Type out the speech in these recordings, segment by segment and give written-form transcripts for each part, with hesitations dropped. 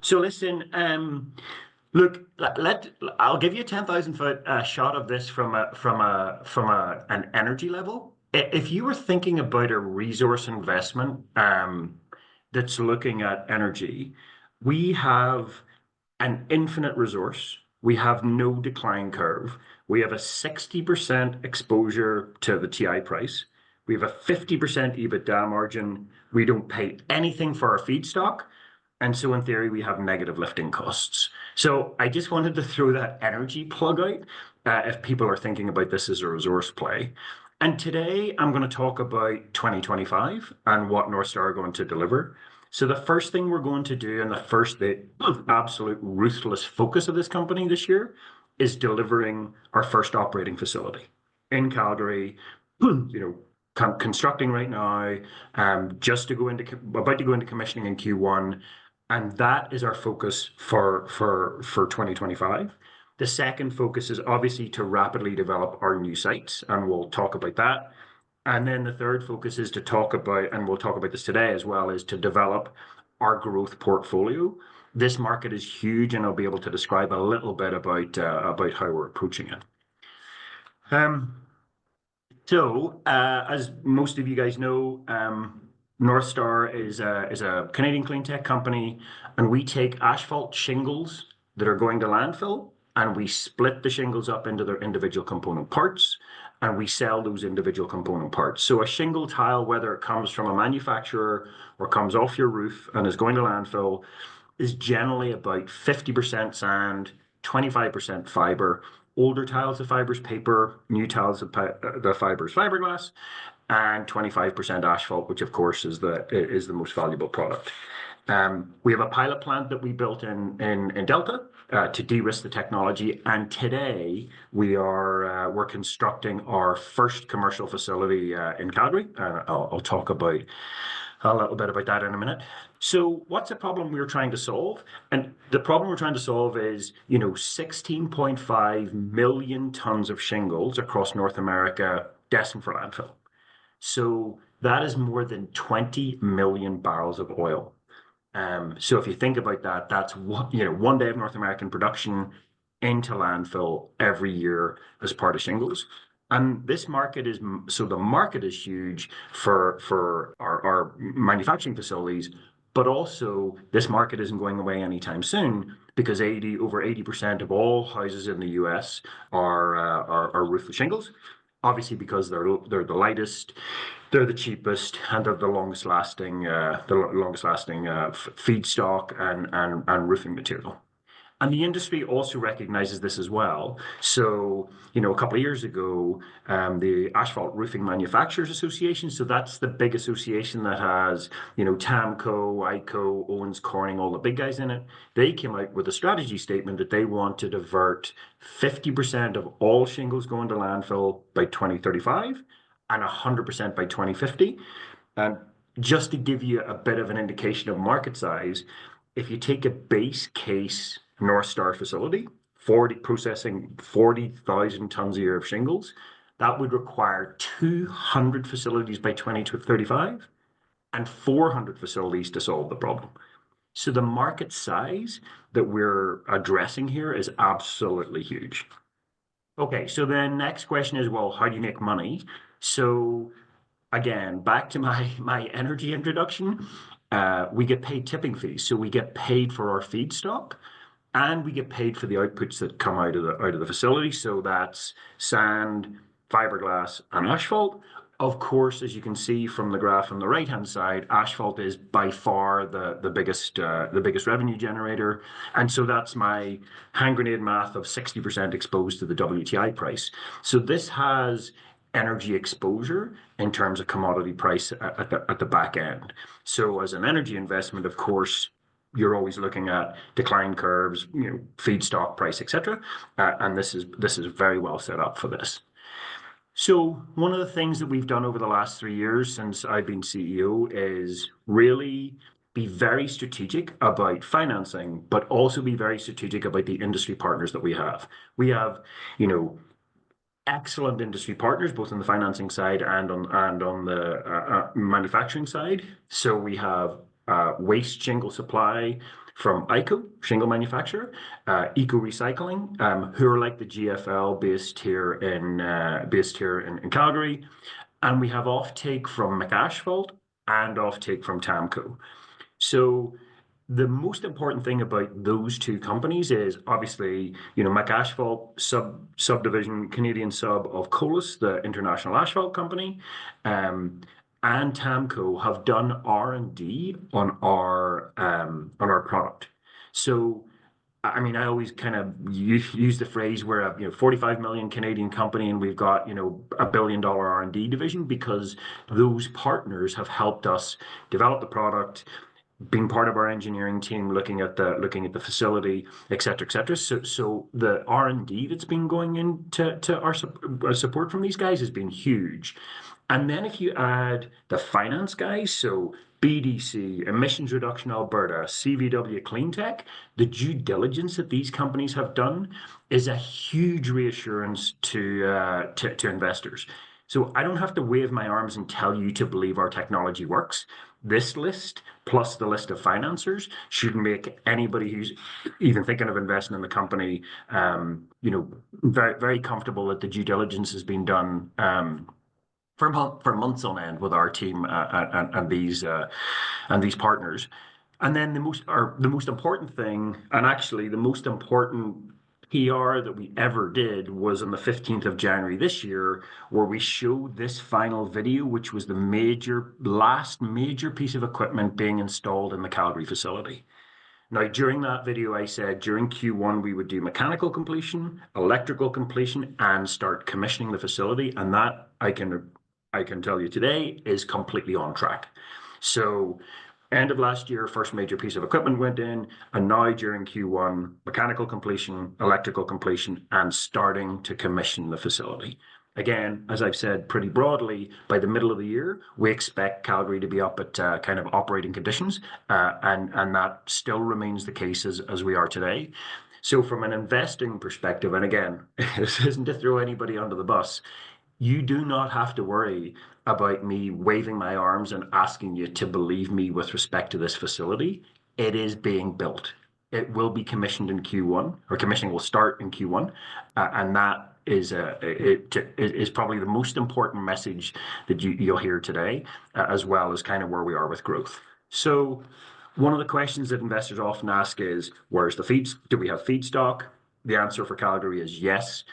So listen, look, I'll give you a 10,000 foot shot of this from an energy level. If you were thinking about a resource investment that's looking at energy, we have an infinite resource. We have no decline curve. We have a 60% exposure to the TI price. We have a 50% EBITDA margin. We don't pay anything for our feedstock. And so in theory, we have negative lifting costs. So I just wanted to throw that energy plug out if people are thinking about this as a resource play. And today I'm going to talk about 2025 and what Northstar are going to deliver. So the first thing we're going to do, and the absolute ruthless focus of this company this year, is delivering our first operating facility in Calgary. Constructing right now, about to go into commissioning in Q1, and that is our focus for 2025. The second focus is obviously to rapidly develop our new sites, and we'll talk about that. And then the third focus is to talk about, and we'll talk about this today as well, is to develop our growth portfolio. This market is huge, and I'll be able to describe a little bit about how we're approaching it. As most of you guys know, Northstar is a Canadian clean tech company, and we take asphalt shingles that are going to landfill, and we split the shingles up into their individual component parts, and we sell those individual component parts. So a shingle tile, whether it comes from a manufacturer or comes off your roof and is going to landfill, is generally about 50% sand, 25% fiber. Older tiles, the fiber's paper. New tiles, the fiber's fiberglass, and 25% asphalt, which of course is the most valuable product. We have a pilot plant that we built in Delta to de-risk the technology, and today we're constructing our first commercial facility in Calgary. I'll talk about a little bit about that in a minute. So what's the problem we're trying to solve? And the problem we're trying to solve is, 16.5 million tons of shingles across North America destined for landfill. So that is more than 20 million barrels of oil. So if you think about that, that's one day of North American production into landfill every year as part of shingles. And the market is huge for our manufacturing facilities, but also this market isn't going away anytime soon because over 80% of all houses in the US are roofless shingles. Obviously, because they're the lightest, they're the cheapest, and they're the longest lasting feedstock and roofing material. And the industry also recognizes this as well. So, a couple of years ago, the Asphalt Roofing Manufacturers Association, so that's the big association that has, TAMCO, ICO, Owens Corning, all the big guys in it. They came out with a strategy statement that they want to divert 50% of all shingles going to landfill by 2035 and 100% by 2050. And just to give you a bit of an indication of market size, if you take a base case Northstar facility, processing 40,000 tons a year of shingles, that would require 200 facilities by 2035 and 400 facilities to solve the problem. So the market size that we're addressing here is absolutely huge. Okay, so then next question is, well, how do you make money? So again, back to my energy introduction, we get paid tipping fees. So we get paid for our feedstock, and we get paid for the outputs that come out of the facility. So that's sand, fiberglass, and asphalt. Of course, as you can see from the graph on the right-hand side, asphalt is by far the biggest revenue generator. And so that's my hand grenade math of 60% exposed to the WTI price. So this has energy exposure in terms of commodity price at the back end. So as an energy investment, of course, you're always looking at decline curves, feedstock price, etc. And this is very well set up for this. So one of the things that we've done over the last 3 years since I've been CEO is really be very strategic about financing, but also be very strategic about the industry partners that we have. We have, excellent industry partners, both on the financing side and on the manufacturing side. So we have waste shingle supply from ICO, shingle manufacturer, Eco Recycling, who are like the GFL based here in Calgary, and we have offtake from McAsphalt and offtake from Tamco. So the most important thing about those two companies is obviously, McAsphalt subdivision, Canadian sub of Colas, the international asphalt company, and Tamco have done R&D on our product. So I mean, I always kind of use the phrase we're a 45 million Canadian company and we've got $1 billion R&D division, because those partners have helped us develop the product, being part of our engineering team, looking at the facility, et cetera, et cetera. So the R&D that's been going into our support from these guys has been huge. And then if you add the finance guys, so BDC, Emissions Reduction Alberta, CVW Cleantech, the due diligence that these companies have done is a huge reassurance to investors. So I don't have to wave my arms and tell you to believe our technology works. This list, plus the list of financiers, should make anybody who's even thinking of investing in the company, very, very comfortable that the due diligence has been done for months on end with our team and these partners. And then the most important thing, and actually the most important PR that we ever did, was on the 15th of January this year, where we showed this final video, which was the last major piece of equipment being installed in the Calgary facility. Now, during that video, I said during Q1 we would do mechanical completion, electrical completion, and start commissioning the facility, and that I can tell you today is completely on track. So end of last year, first major piece of equipment went in, and now during Q1, mechanical completion, electrical completion, and starting to commission the facility. Again, as I've said pretty broadly, by the middle of the year, we expect Calgary to be up at kind of operating conditions, and that still remains the case as we are today. So from an investing perspective, and again, this isn't to throw anybody under the bus, you do not have to worry about me waving my arms and asking you to believe me with respect to this facility. It is being built. It will be commissioned in Q1, or commissioning will start in Q1, and that is probably the most important message that you'll hear today, as well as kind of where we are with growth. So one of the questions that investors often ask is, where's the feeds? Do we have feedstock? The answer for Calgary is yes.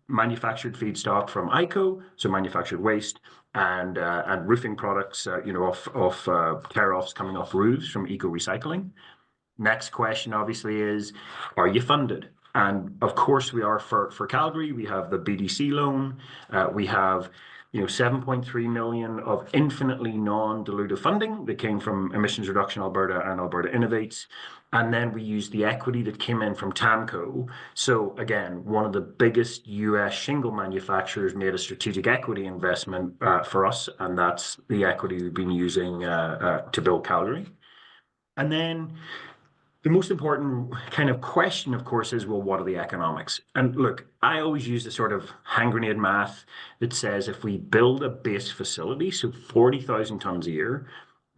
Manufactured feedstock from ICO, so manufactured waste, and roofing products, off tear-offs coming off roofs from Eco Recycling. Next question, obviously, is, are you funded? And of course we are for Calgary. We have the BDC loan. We have 7.3 million of infinitely non-dilutive funding that came from Emissions Reduction Alberta and Alberta Innovates. And then we used the equity that came in from Tamco. So again, one of the biggest US shingle manufacturers made a strategic equity investment for us, and that's the equity we've been using to build Calgary. And then the most important kind of question, of course, is, well, what are the economics? And look, I always use the sort of hand grenade math that says if we build a base facility, so 40,000 tons a year,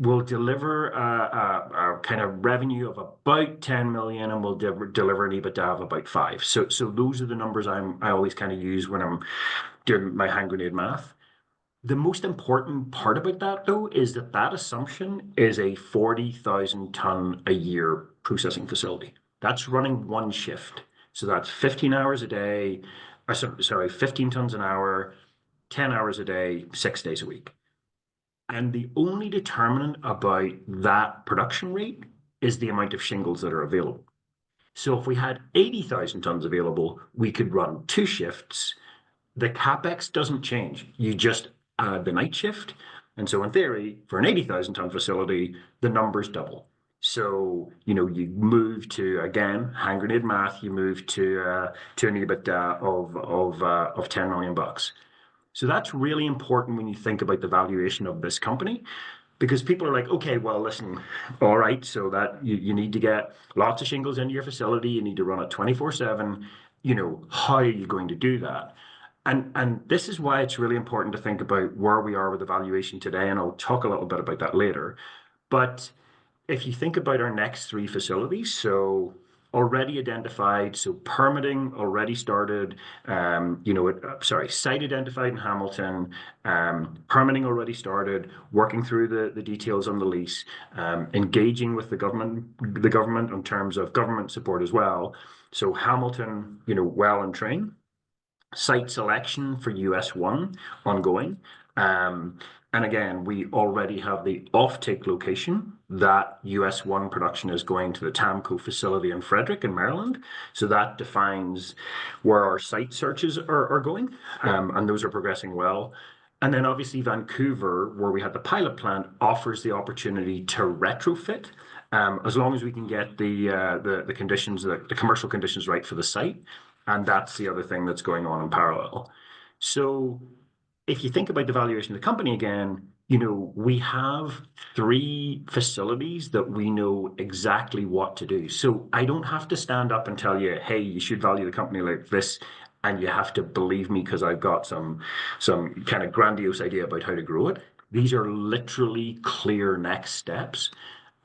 we'll deliver a kind of revenue of about 10 million, and we'll deliver an EBITDA of about 5. So those are the numbers I always kind of use when I'm doing my hand grenade math. The most important part about that, though, is that assumption is a 40,000 ton a year processing facility. That's running one shift. So that's 15 hours a day, 15 tons an hour, 10 hours a day, 6 days a week. And the only determinant about that production rate is the amount of shingles that are available. So if we had 80,000 tons available, we could run 2 shifts. The capex doesn't change. You just add the night shift. And so in theory, for an 80,000 ton facility, the numbers double. So, you move to, again, hand grenade math, you move to an EBITDA of 10 million bucks. So that's really important when you think about the valuation of this company, because people are like, okay, well, listen, all right, so that you need to get lots of shingles into your facility, you need to run it 24/7, how are you going to do that? And this is why it's really important to think about where we are with the valuation today, and I'll talk a little bit about that later. But if you think about our next three facilities, so already identified, so permitting already started, site identified in Hamilton, permitting already started, working through the details on the lease, engaging with the government in terms of government support as well. So Hamilton, well and train. Site selection for US1 ongoing. And again, we already have the offtake location that US1 production is going to the TAMCO facility in Frederick in Maryland. So that defines where our site searches are going, and those are progressing well. And then obviously Vancouver, where we had the pilot plant, offers the opportunity to retrofit, as long as we can get the conditions, the commercial conditions right for the site. And that's the other thing that's going on in parallel. So if you think about the valuation of the company again, we have three facilities that we know exactly what to do. So I don't have to stand up and tell you, hey, you should value the company like this, and you have to believe me because I've got some kind of grandiose idea about how to grow it. These are literally clear next steps.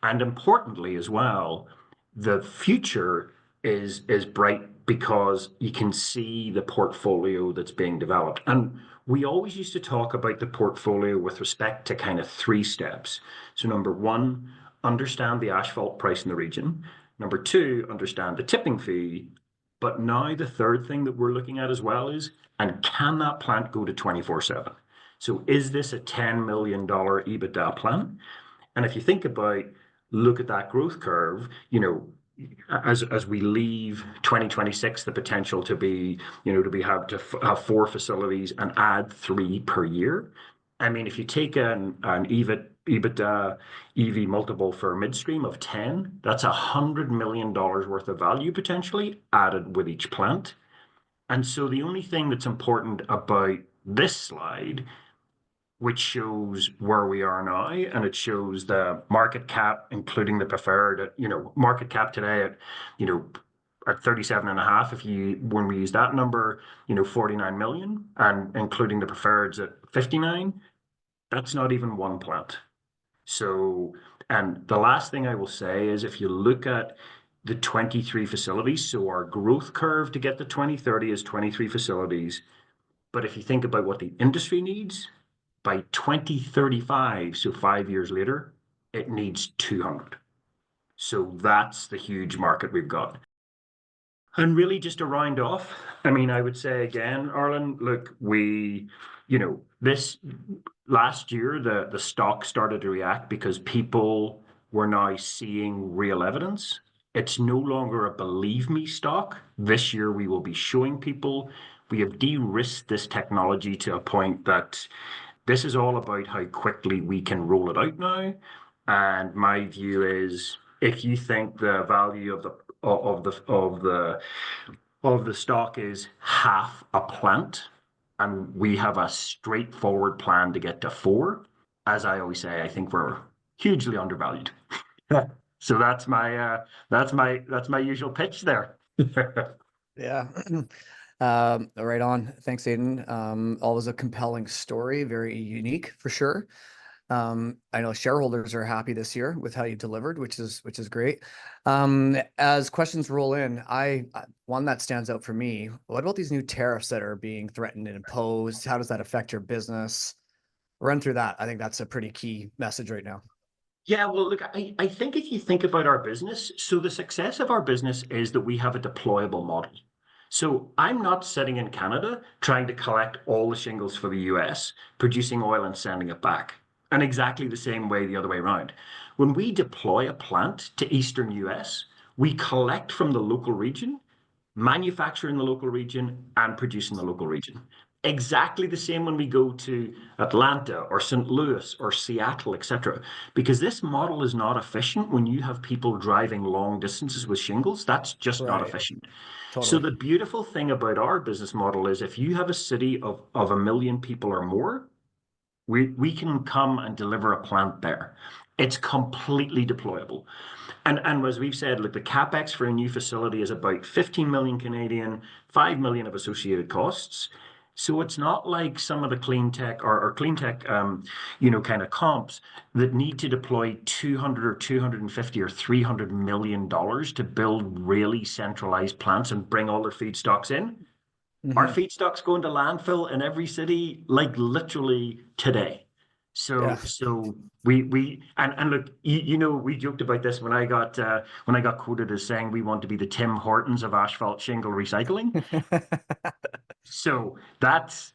And importantly as well, the future is bright because you can see the portfolio that's being developed. And we always used to talk about the portfolio with respect to kind of three steps. So number one, understand the asphalt price in the region. Number two, understand the tipping fee. But now the third thing that we're looking at as well is, and can that plant go to 24/7? So is this a $10 million EBITDA plant? And if you think about, look at that growth curve, as we leave 2026, the potential to be, have four facilities and add three per year. I mean, if you take an EBITDA EV multiple for midstream of 10, that's $100 million worth of value potentially added with each plant. And so the only thing that's important about this slide, which shows where we are now, and it shows the market cap, including the preferred, market cap today at 37 and a half. When we use that number, 49 million, and including the preferreds at 59, that's not even one plant. So, and the last thing I will say is if you look at the 23 facilities, so our growth curve to get to 2030 is 23 facilities. But if you think about what the industry needs, by 2035, so 5 years later, it needs 200. So that's the huge market we've got. And really just to round off, I mean, I would say again, Arlen, look, this last year, the stock started to react because people were now seeing real evidence. It's no longer a believe me stock. This year we will be showing people we have de-risked this technology to a point that this is all about how quickly we can roll it out now. And my view is, if you think the value of the stock is half a plant, and we have a straightforward plan to get to 4, as I always say, I think we're hugely undervalued. So that's my usual pitch there. Yeah. Right on. Thanks, Aidan. Always a compelling story, very unique for sure. I know shareholders are happy this year with how you delivered, which is great. As questions roll in, one that stands out for me, what about these new tariffs that are being threatened and imposed? How does that affect your business? Run through that. I think that's a pretty key message right now. Yeah, well, look, I think if you think about our business, so the success of our business is that we have a deployable model. So I'm not sitting in Canada trying to collect all the shingles for the US, producing oil and sending it back. And exactly the same way the other way around. When we deploy a plant to Eastern US, we collect from the local region, manufacture in the local region, and produce in the local region. Exactly the same when we go to Atlanta or St. Louis or Seattle, etc. Because this model is not efficient when you have people driving long distances with shingles. That's just not efficient. Totally. So the beautiful thing about our business model is if you have a city of 1 million people or more, we can come and deliver a plant there. It's completely deployable. And as we've said, look, the capex for a new facility is about 15 million Canadian, 5 million of associated costs. So it's not like some of the clean tech or clean tech, kind of comps that need to deploy 200 or 250 or $300 million to build really centralized plants and bring all their feedstocks in. Our Hmm. feedstocks go into landfill in every city, like literally today. Yeah. So we look, we joked about this when I got quoted as saying we want to be the Tim Hortons of asphalt shingle recycling. So that's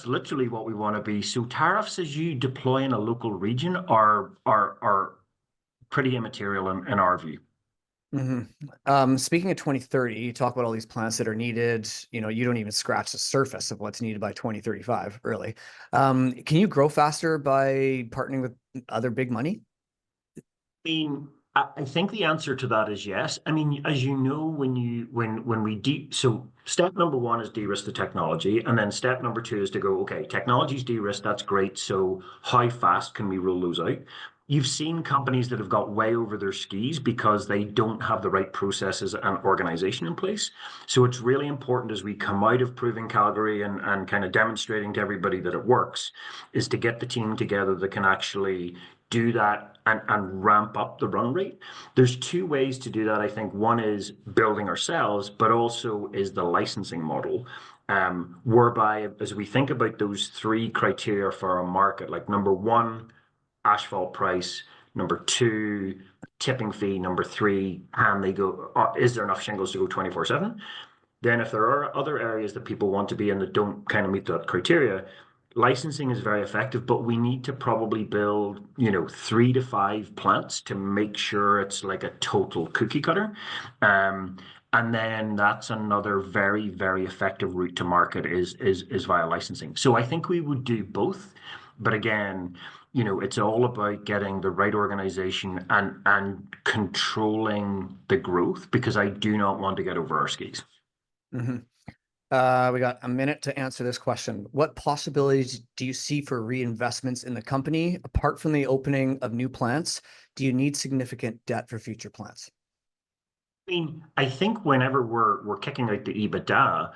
literally what we want to be. So tariffs as you deploy in a local region are pretty immaterial in our view. Hmm. Speaking of 2030, you talk about all these plants that are needed. You don't even scratch the surface of what's needed by 2035, really. Can you grow faster by partnering with other big money? Mean, I think the answer to that is yes. I mean, as you know, when we so step number one is de-risk the technology, and then step number two is to go, okay, technology's de-risked, that's great. So how fast can we roll those out? You've seen companies that have got way over their skis because they don't have the right processes and organization in place. So it's really important as we come out of proving Calgary and kind of demonstrating to everybody that it works, is to get the team together that can actually do that and ramp up the run rate. There's two ways to do that. I think one is building ourselves, but also is the licensing model, whereby as we think about those three criteria for our market, like number one, asphalt price, number two, tipping fee, number three, can they go, is there enough shingles to go 24/7? Then if there are other areas that people want to be in that don't kind of meet that criteria, licensing is very effective, but we need to probably build, 3 to 5 plants to make sure it's like a total cookie cutter. Um, and then that's another very, very effective route to market is via licensing. So I think we would do both. But again, it's all about getting the right organization and controlling the growth because I do not want to get over our skis. Hmm. We got a minute to answer this question. What possibilities do you see for reinvestments in the company apart from the opening of new plants? Do you need significant debt for future plants? Mean, I think whenever we're kicking out the EBITDA,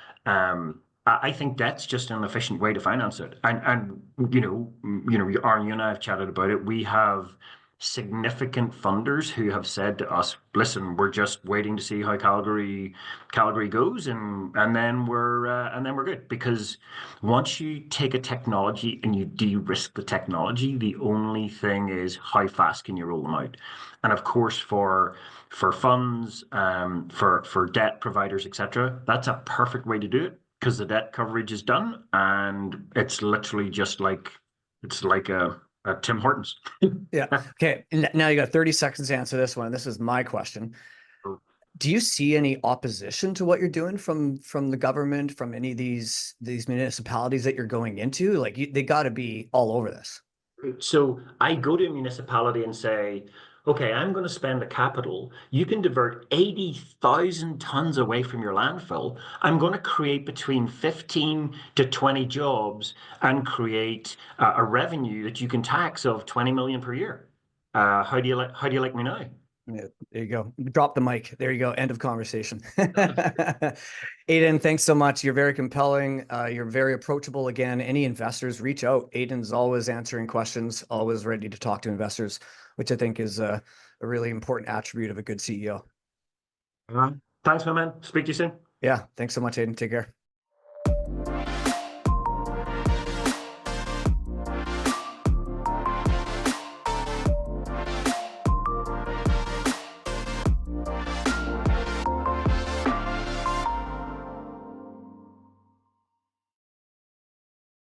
I think that's just an efficient way to finance it. And Aaron, you and I have chatted about it. We have significant funders who have said to us, "Listen, we're just waiting to see how Calgary goes, and then we're good." Because once you take a technology and you de-risk the technology, the only thing is how fast can you roll them out. And of course, for funds, for debt providers, etc. That's a perfect way to do it because the debt coverage is done, and it's literally just like it's like a Tim Hortons. Yeah. Okay. Now you got 30 seconds to answer this one. This is my question. Do you see any opposition to what you're doing from the government, from any of these municipalities that you're going into? Like they got to be all over this. So I go to a municipality and say, okay, I'm going to spend the capital. You can divert 80,000 tons away from your landfill. I'm going to create between 15 to 20 jobs and create a revenue that you can tax of 20 million per year. How do you like me now? Yeah, there you go. Drop the mic. There you go. End of conversation. Aidan, thanks so much. You're very compelling. You're very approachable. Again, any investors, reach out. Aidan's always answering questions, always ready to talk to investors, which I think is a really important attribute of a good CEO. Thanks, my man. Speak to you soon. Yeah, thanks so much, Aidan. Take care.